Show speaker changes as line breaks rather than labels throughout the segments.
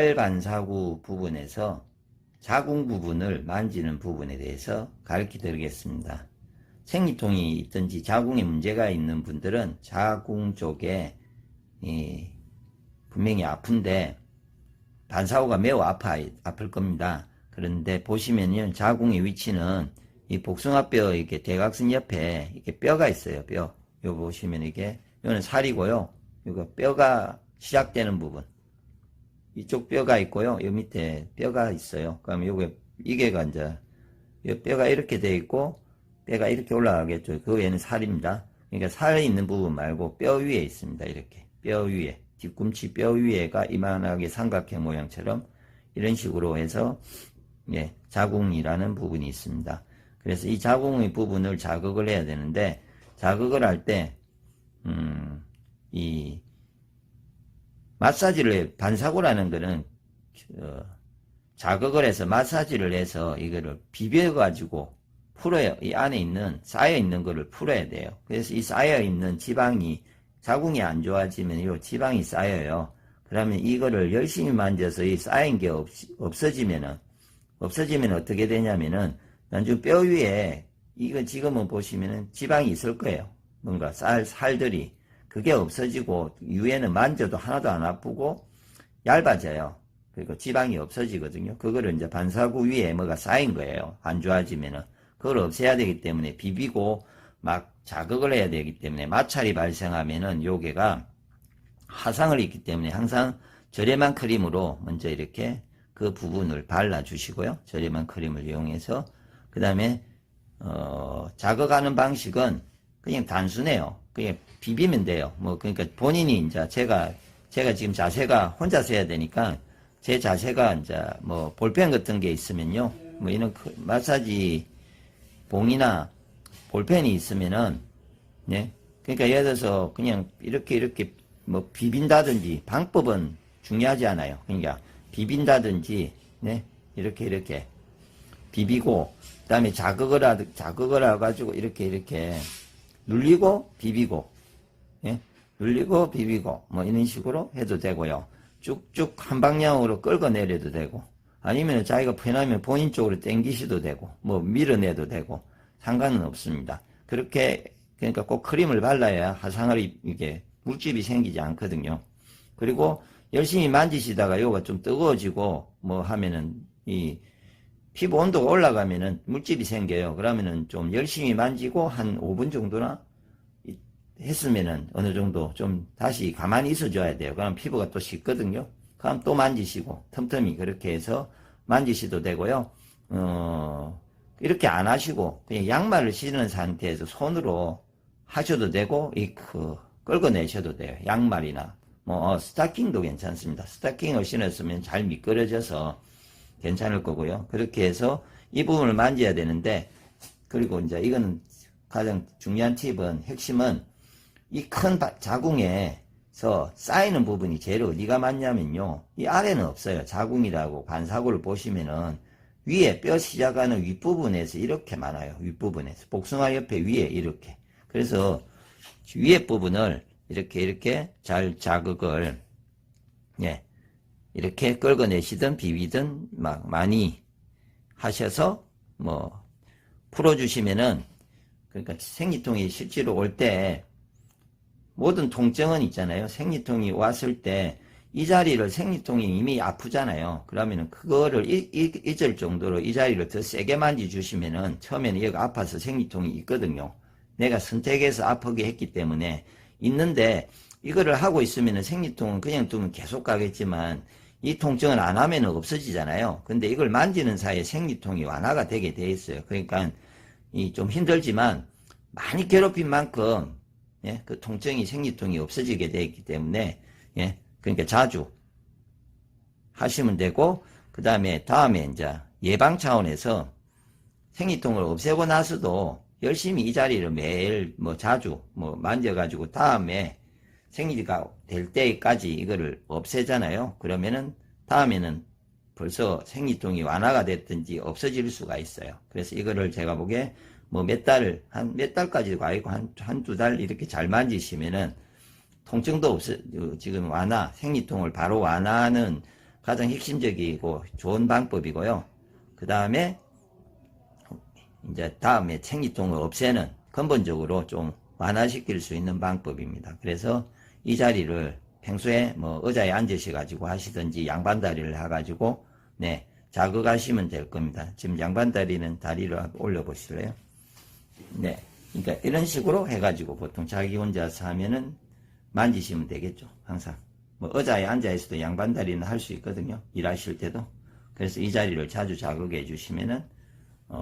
쌀 반사구 부분에서 자궁 부분을 만지는 부분에 대해서 가르쳐 드리겠습니다. 생리통이 있든지 자궁에 문제가 있는 분들은 자궁 쪽에 분명히 아픈데 반사구가 매우 아플 겁니다. 그런데 보시면요, 자궁의 위치는 이 복숭아뼈 이렇게 대각선 옆에 이렇게 뼈가 있어요. 뼈. 요 보시면 요는 살이고요. 요거 뼈가 시작되는 부분. 이쪽 뼈가 있고요. 요 밑에 뼈가 있어요. 그럼 이게가 이제 요 뼈가 이렇게 돼 있고 뼈가 이렇게 올라가겠죠. 그 위에는 살입니다. 그러니까 살이 있는 부분 말고 뼈 위에 있습니다. 이렇게 뼈 위에, 뒤꿈치 뼈 위에가 이만하게 삼각형 모양처럼 이런 식으로 해서 자궁이라는 부분이 있습니다. 그래서 이 자궁의 부분을 자극을 해야 되는데, 자극을 할 때 이 마사지를, 반사구라는 거는 자극을 해서 마사지를 해서 이거를 비벼가지고 풀어요. 이 안에 있는 쌓여있는 거를 풀어야 돼요. 그래서 이 쌓여있는 지방이, 자궁이 안 좋아지면 이 지방이 쌓여요. 그러면 이거를 열심히 만져서 이 쌓인 게 없어지면 어떻게 되냐면은 나중에 뼈 위에, 이거 지금은 보시면은 지방이 있을 거예요. 뭔가 살들이. 그게 없어지고 위에는 만져도 하나도 안 아프고 얇아져요. 그리고 지방이 없어지거든요. 그거를 이제 반사구 위에 뭐가 쌓인 거예요. 안 좋아지면은. 그걸 없애야 되기 때문에 비비고 막 자극을 해야 되기 때문에 마찰이 발생하면은 요게가 화상을 입기 때문에 항상 저렴한 크림으로 먼저 이렇게 그 부분을 발라주시고요. 저렴한 크림을 이용해서. 그 다음에, 자극하는 방식은 그냥 단순해요. 그냥 비비면 돼요. 그러니까 본인이 이제 제가 지금 자세가 혼자서 해야 되니까 제 자세가 이제 볼펜 같은 게 있으면요. 이런 마사지 봉이나 볼펜이 있으면은, 그러니까 예를 들어서 그냥 이렇게 비빈다든지 방법은 중요하지 않아요. 그러니까 비빈다든지, 이렇게 비비고, 그 다음에 자극을 해가지고 이렇게 눌리고 비비고, 눌리고 비비고, 이런 식으로 해도 되고요. 쭉쭉 한 방향으로 끌어내려도 되고, 아니면 자기가 편하면 본인 쪽으로 당기셔도 되고, 밀어내도 되고, 상관은 없습니다. 그러니까 꼭 크림을 발라야 화상을 이게 물집이 생기지 않거든요. 그리고 열심히 만지시다가 요가 좀 뜨거워지고 하면은 이 피부 온도가 올라가면은 물집이 생겨요. 그러면은 좀 열심히 만지고 한 5분 정도나 했으면은 어느 정도 좀 다시 가만히 있어줘야 돼요. 그럼 피부가 또 식거든요. 그럼 또 만지시고 틈틈이 그렇게 해서 만지셔도 되고요. 이렇게 안 하시고 그냥 양말을 신은 상태에서 손으로 하셔도 되고 끌어내셔도 돼요. 양말이나 스타킹도 괜찮습니다. 스타킹을 신었으면 잘 미끄러져서 괜찮을 거고요. 그렇게 해서 이 부분을 만져야 되는데, 그리고 이제 이거는 가장 중요한 팁은, 핵심은 이 큰 자궁에서 쌓이는 부분이 제일 어디가 많냐면요, 이 아래는 없어요. 자궁이라고 반사구를 보시면은 위에 뼈 시작하는 윗부분에서 이렇게 많아요. 윗부분에서 복숭아 옆에 위에 이렇게. 그래서 위에 부분을 이렇게 잘 자극을 이렇게 끌어내시든 비비든 많이 하셔서 풀어주시면은, 그러니까 생리통이 실제로 올 때 모든 통증은 있잖아요. 생리통이 왔을 때 이 자리를, 생리통이 이미 아프잖아요. 그러면은 그거를 잊을 정도로 이 자리를 더 세게 만져주시면은, 처음에는 여기가 아파서 생리통이 있거든요. 내가 선택해서 아프게 했기 때문에 있는데, 이거를 하고 있으면은 생리통은 그냥 두면 계속 가겠지만 이 통증을 안 하면 없어지잖아요. 근데 이걸 만지는 사이에 생리통이 완화가 되게 돼 있어요. 그러니까 좀 힘들지만 많이 괴롭힌 만큼 그 통증이, 생리통이 없어지게 돼 있기 때문에 그러니까 자주 하시면 되고, 다음에 이제 예방 차원에서 생리통을 없애고 나서도 열심히 이 자리를 매일 자주 만져가지고 다음에 생리가 될 때까지 이거를 없애잖아요. 그러면은 다음에는 벌써 생리통이 완화가 됐든지 없어질 수가 있어요. 그래서 이거를 제가 보기에 몇 달까지 가고 한두 달 이렇게 잘 만지시면은 통증도 지금 생리통을 바로 완화하는 가장 핵심적이고 좋은 방법이고요. 그 다음에 이제 다음에 생리통을 없애는 근본적으로 좀 완화시킬 수 있는 방법입니다. 그래서 이 자리를 평소에 뭐 의자에 앉으셔 가지고 하시든지 양반다리를 해가지고 네 자극하시면 될 겁니다. 지금 양반다리는 다리를 올려 보실래요? 네, 그러니까 이런 식으로 해가지고 보통 자기 혼자서 하면은 만지시면 되겠죠. 항상 뭐 의자에 앉아 있어도 양반다리는 할 수 있거든요. 일하실 때도. 그래서 이 자리를 자주 자극해 주시면은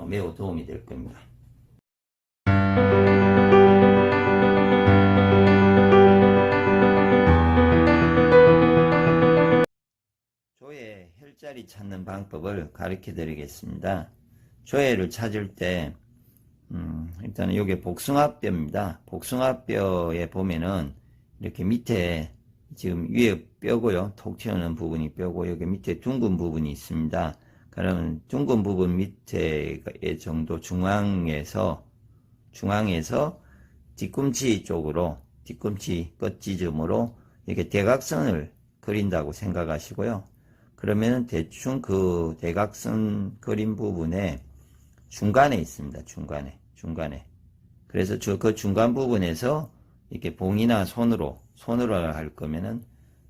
매우 도움이 될 겁니다. 조회 혈자리 찾는 방법을 가르쳐 드리겠습니다. 조회를 찾을 때 일단은 이게 복숭아뼈입니다. 복숭아뼈에 보면은 이렇게 밑에 지금 위에 뼈고요. 톡 튀어나온 부분이 뼈고 여기 밑에 둥근 부분이 있습니다. 그러면 둥근 부분 밑에 정도 중앙에서 뒤꿈치 쪽으로 뒤꿈치 끝 지점으로 이렇게 대각선을 그린다고 생각하시고요. 그러면 대충 그 대각선 그린 부분에 중간에 있습니다. 중간에. 그래서 그 중간 부분에서 이렇게 봉이나 손으로 할 거면은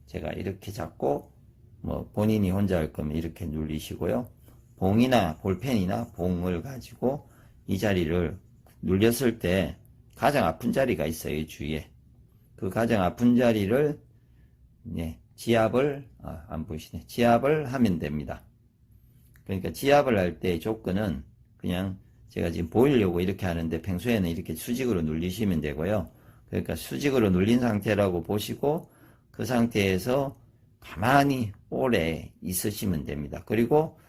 제가 이렇게 잡고 뭐 본인이 혼자 할 거면 이렇게 눌리시고요. 봉이나 볼펜이나 봉을 가지고 이 자리를 눌렸을 때 가장 아픈 자리가 있어요. 이 주위에. 그 가장 아픈 자리를 지압을 안 보이시네. 지압을 하면 됩니다. 그러니까 지압을 할 때 조건은 그냥 제가 지금 보이려고 이렇게 하는데 평소에는 이렇게 수직으로 눌리시면 되고요. 그러니까 수직으로 눌린 상태라고 보시고 그 상태에서 가만히 오래 있으시면 됩니다. 그리고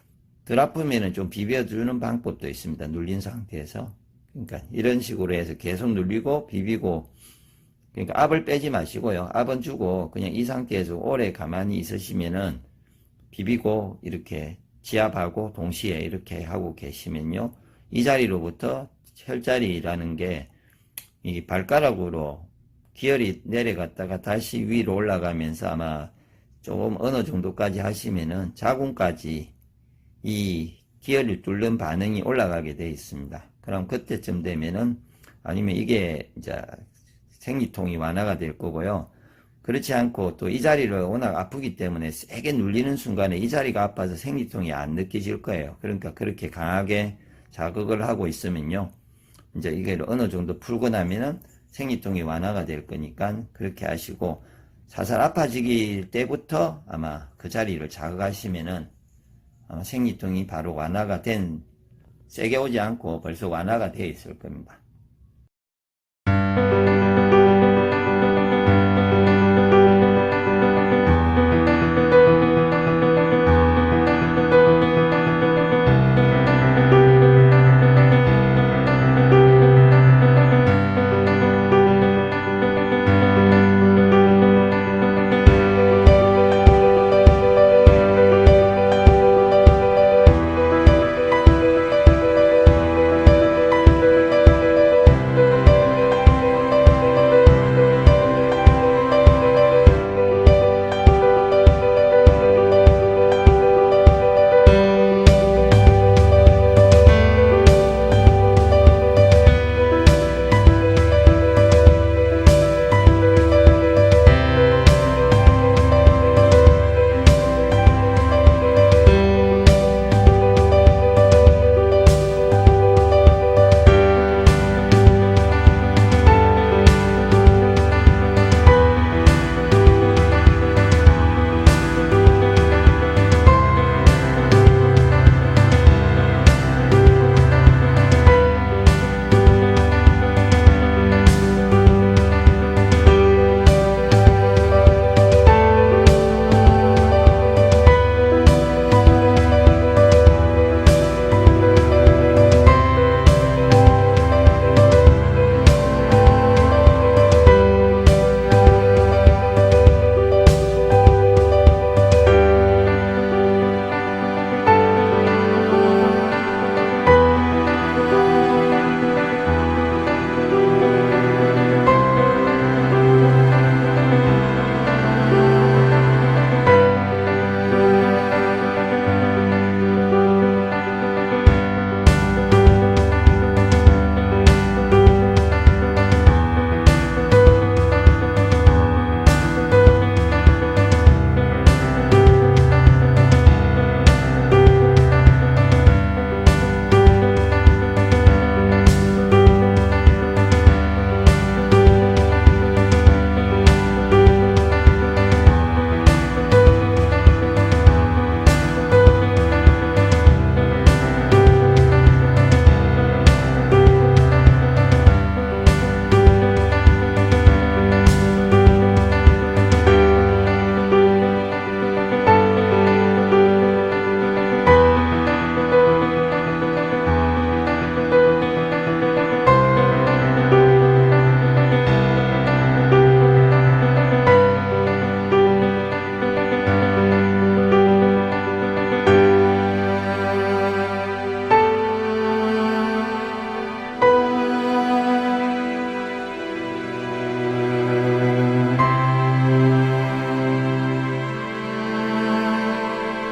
덜 아프면은 좀 비벼주는 방법도 있습니다. 눌린 상태에서. 그러니까 이런 식으로 해서 계속 눌리고 비비고 그러니까 압을 빼지 마시고요. 압은 주고 그냥 이 상태에서 오래 가만히 있으시면은 비비고 이렇게 지압하고 동시에 이렇게 하고 계시면요. 이 자리로부터 혈자리라는 게 이 발가락으로 기혈이 내려갔다가 다시 위로 올라가면서 아마 조금 어느 정도까지 하시면은 자궁까지 이 기혈이 뚫는 반응이 올라가게 되어 있습니다. 그럼 그때쯤 되면은 아니면 이게 이제 생리통이 완화가 될 거고요. 그렇지 않고 또 이 자리를 워낙 아프기 때문에 세게 눌리는 순간에 이 자리가 아파서 생리통이 안 느껴질 거예요. 그러니까 그렇게 강하게 자극을 하고 있으면요. 이제 이게 어느 정도 풀고 나면은 생리통이 완화가 될 거니까 그렇게 하시고 살살 아파지기 때부터 아마 그 자리를 자극하시면은 생리통이 바로 완화가 세게 오지 않고 벌써 완화가 되어 있을 겁니다.